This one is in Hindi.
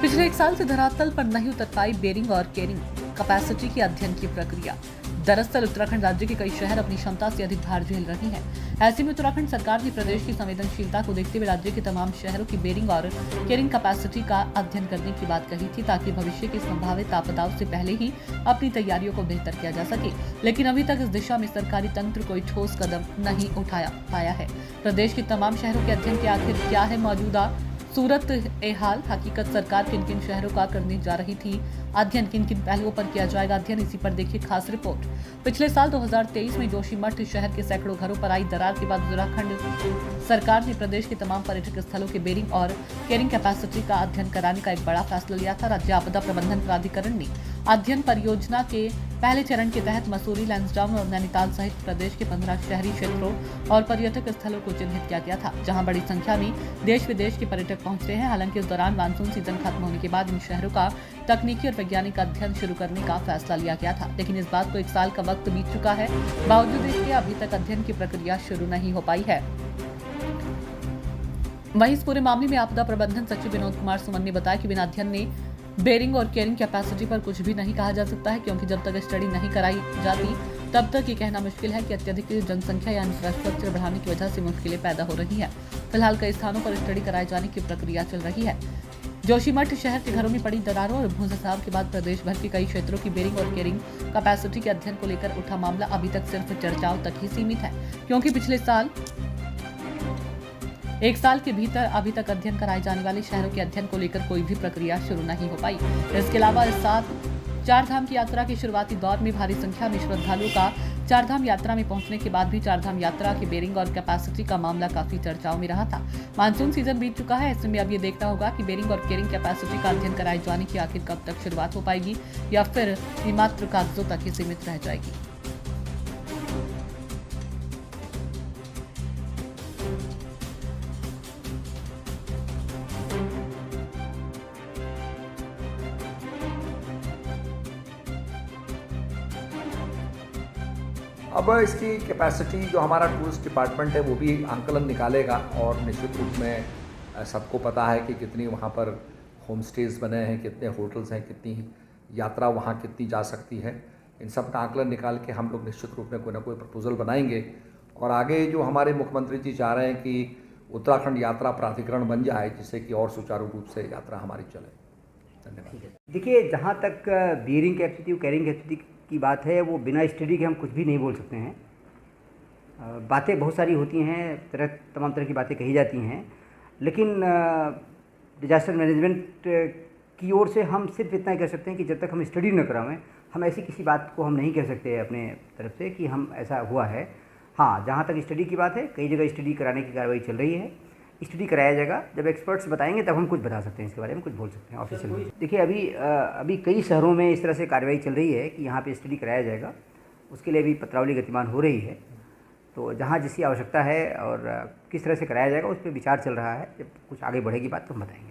पिछले 1 साल से धरातल पर नहीं उतर पाई बेरिंग और कैरिंग कैपेसिटी के अध्ययन की प्रक्रिया। दरअसल उत्तराखंड राज्य के कई शहर अपनी क्षमता से अधिक भार झेल रही हैं। ऐसे में उत्तराखंड सरकार ने प्रदेश की संवेदनशीलता को देखते हुए राज्य के तमाम शहरों की बेरिंग और कैरिंग कैपेसिटी का अध्ययन करने की बात कही थी, ताकि भविष्य की संभावित आपदाओं से पहले ही अपनी तैयारियों को बेहतर किया जा सके। लेकिन अभी तक इस दिशा में सरकारी तंत्र कोई ठोस कदम नहीं उठा पाया है। प्रदेश के तमाम शहरों के अध्ययन के आखिर क्या है मौजूदा सूरत ए हाल, हकीकत सरकार किन किन शहरों का करने जा रही थी अध्ययन, किन किन पहलुओं पर किया जाएगा अध्ययन, इसी पर देखिए खास रिपोर्ट। पिछले साल 2023 में जोशीमठ शहर के सैकड़ों घरों पर आई दरार के बाद उत्तराखंड सरकार ने प्रदेश के तमाम पर्यटक स्थलों के बेरिंग और कैरिंग कैपेसिटी का अध्ययन कराने का एक बड़ा फैसला लिया था। राज्य आपदा प्रबंधन प्राधिकरण ने अध्ययन परियोजना के पहले चरण के तहत मसूरी, लैंसडाउन और नैनीताल सहित प्रदेश के 15 शहरी क्षेत्रों और पर्यटक स्थलों को चिन्हित किया गया था, जहां बड़ी संख्या में देश विदेश के पर्यटक पहुंच रहे हैं। हालांकि इस दौरान मानसून सीजन खत्म होने के बाद इन शहरों का तकनीकी और वैज्ञानिक अध्ययन शुरू करने का फैसला लिया गया था, लेकिन इस बात को 1 साल का वक्त बीत चुका है। बावजूद इसके अभी तक अध्ययन की प्रक्रिया शुरू नहीं हो पाई है। वहीं इस पूरे मामले में आपदा प्रबंधन सचिव विनोद कुमार सुमन ने बताया कि बिना अध्ययन ने बेरिंग और कैरिंग कैपेसिटी पर कुछ भी नहीं कहा जा सकता है, क्योंकि जब तक स्टडी नहीं कराई जाती तब तक ये कहना मुश्किल है कि अत्यधिक जनसंख्या या इंफ्रास्ट्रक्चर बढ़ाने की वजह से मुश्किलें पैदा हो रही हैं। फिलहाल कई स्थानों पर स्टडी कराए जाने की प्रक्रिया चल रही है। जोशीमठ शहर के घरों में पड़ी दरारों और भूस्खलन के बाद प्रदेश भर के कई क्षेत्रों की बेरिंग और कैरिंग कैपेसिटी के अध्ययन को लेकर उठा मामला अभी तक सिर्फ चर्चाओं तक ही सीमित है, क्योंकि पिछले साल 1 साल के भीतर अभी तक अध्ययन कराए जाने वाले शहरों के अध्ययन को लेकर कोई भी प्रक्रिया शुरू नहीं हो पाई। इसके अलावा इस साल 4 धाम की यात्रा के शुरुआती दौर में भारी संख्या में श्रद्धालुओं का 4 धाम यात्रा में पहुंचने के बाद भी 4 धाम यात्रा की बेरिंग और कैपेसिटी का मामला काफी चर्चाओं में रहा था। मानसून सीजन बीत चुका है, ऐसे में अब ये देखना होगा कि बेरिंग और कैरिंग कैपेसिटी का अध्ययन कराए जाने की आखिर कब तक शुरुआत हो पाएगी, या फिर ये मात्र कागजों तक ही सीमित रह जाएगी। अब इसकी कैपेसिटी जो हमारा टूरिस्ट डिपार्टमेंट है वो भी आंकलन निकालेगा, और निश्चित रूप में सबको पता है कि कितनी वहाँ पर होम स्टेज बने हैं, कितने होटल्स हैं, कितनी यात्रा वहाँ कितनी जा सकती है। इन सब का आंकलन निकाल के हम लोग निश्चित रूप में कोई ना कोई प्रपोजल बनाएंगे, और आगे जो हमारे मुख्यमंत्री जी चाह रहे हैं कि उत्तराखंड यात्रा प्राधिकरण बन जाए, जिससे कि और सुचारू रूप से यात्रा हमारी चले। धन्यवाद। देखिए, जहाँ तक बेरिंग कैपेसिटी और कैरिंग कैपेसिटी की बात है, वो बिना स्टडी के हम कुछ भी नहीं बोल सकते हैं। बातें बहुत सारी होती हैं, तमाम तरह की बातें कही जाती हैं, लेकिन डिजास्टर मैनेजमेंट की ओर से हम सिर्फ इतना ही कह सकते हैं कि जब तक हम स्टडी न कराएं, हम ऐसी किसी बात को हम नहीं कह सकते अपने तरफ से कि हम ऐसा हुआ है। हाँ, जहाँ तक स्टडी की बात है, कई जगह स्टडी कराने की कार्रवाई चल रही है, स्टडी कराया जाएगा। जब एक्सपर्ट्स बताएंगे तब हम कुछ बता सकते हैं, इसके बारे में कुछ बोल सकते हैं ऑफिशियल में। देखिए, अभी कई शहरों में इस तरह से कार्रवाई चल रही है कि यहाँ पे स्टडी कराया जाएगा। उसके लिए अभी पत्रावली गतिमान हो रही है, तो जहाँ जिसकी आवश्यकता है और किस तरह से कराया जाएगा उस पर विचार चल रहा है। जब कुछ आगे बढ़ेगी बात तो हम बताएंगे।